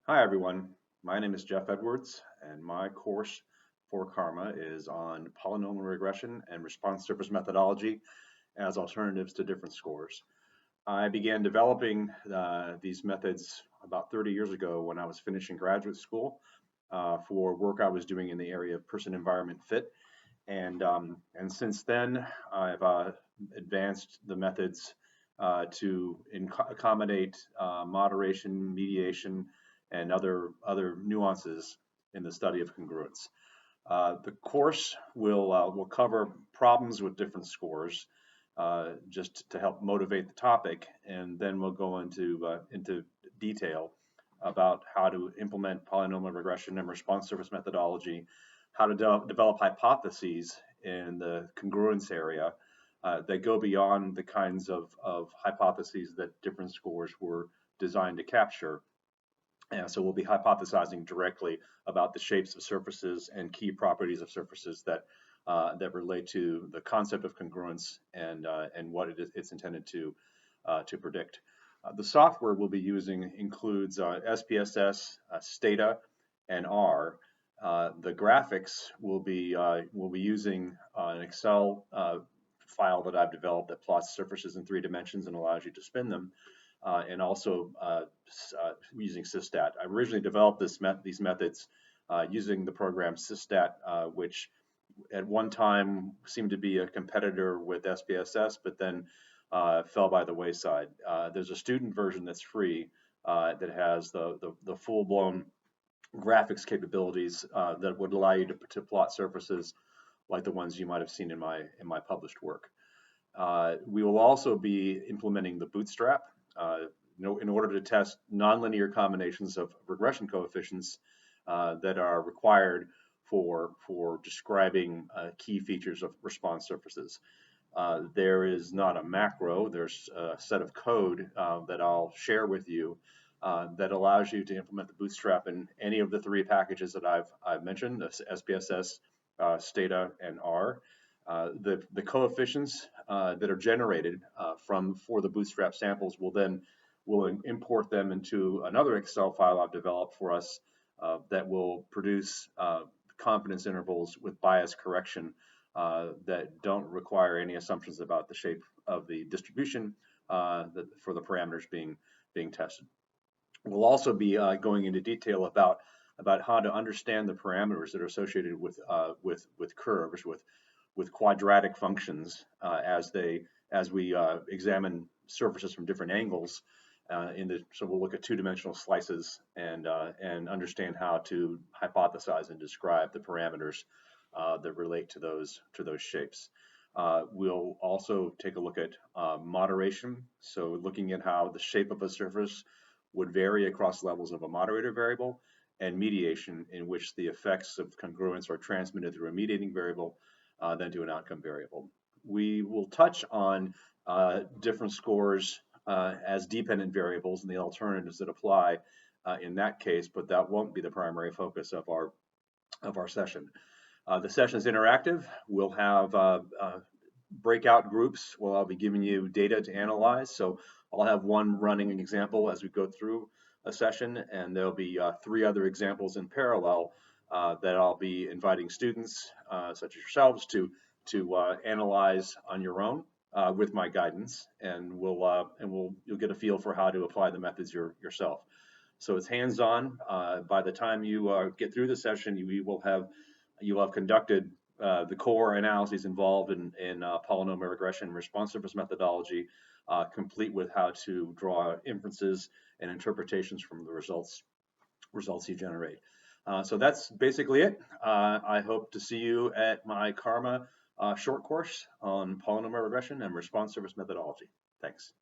Hi everyone, my name is Jeff Edwards and my course for Karma is on polynomial regression and response surface methodology as alternatives to different scores. I began developing these methods about 30 years ago when I was finishing graduate school for work I was doing in the area of person-environment fit. And since then, I've advanced the methods to accommodate moderation, mediation, and other nuances in the study of congruence. The course will cover problems with different scores, just to help motivate the topic, and then we'll go into detail about how to implement polynomial regression and response surface methodology, how to develop hypotheses in the congruence area that go beyond the kinds of hypotheses that different scores were designed to capture. And so we'll be hypothesizing directly about the shapes of surfaces and key properties of surfaces that relate to the concept of congruence and what it's intended to predict. The software we'll be using includes SPSS, Stata, and R. The graphics we'll be using an Excel file that I've developed that plots surfaces in 3 dimensions and allows you to spin them. And also using SysStat. I originally developed these methods using the program SysStat, which at one time seemed to be a competitor with SPSS, but then fell by the wayside. There's a student version that's free that has the full-blown graphics capabilities that would allow you to plot surfaces like the ones you might have seen in my published work. We will also be implementing the bootstrap. In order to test nonlinear combinations of regression coefficients that are required for describing key features of response surfaces. There is not a macro, there's a set of code that I'll share with you that allows you to implement the bootstrap in any of the 3 packages that I've mentioned, the SPSS, Stata, and R. The coefficients that are generated for the bootstrap samples will import them into another Excel file I've developed for us that will produce confidence intervals with bias correction that don't require any assumptions about the shape of the distribution for the parameters being tested. We'll also be going into detail about how to understand the parameters that are associated with curves, with quadratic functions as we examine surfaces from different angles. So we'll look at 2-dimensional slices and understand how to hypothesize and describe the parameters that relate to those shapes. We'll also take a look at moderation, so looking at how the shape of a surface would vary across levels of a moderator variable, and mediation, in which the effects of congruence are transmitted through a mediating variable then to an outcome variable. We will touch on different scores as dependent variables and the alternatives that apply in that case, but that won't be the primary focus of our session. The session is interactive. We'll have breakout groups where I'll be giving you data to analyze. So I'll have one running an example as we go through a session, and there'll be 3 other examples in parallel that I'll be inviting students such as yourselves to analyze on your own with my guidance, and you'll get a feel for how to apply the methods yourself. So it's hands-on. By the time you get through the session, you will have conducted the core analyses involved in polynomial regression and response surface methodology, complete with how to draw inferences and interpretations from the results you generate. So that's basically it. I hope to see you at my Karma short course on polynomial regression and response surface methodology. Thanks.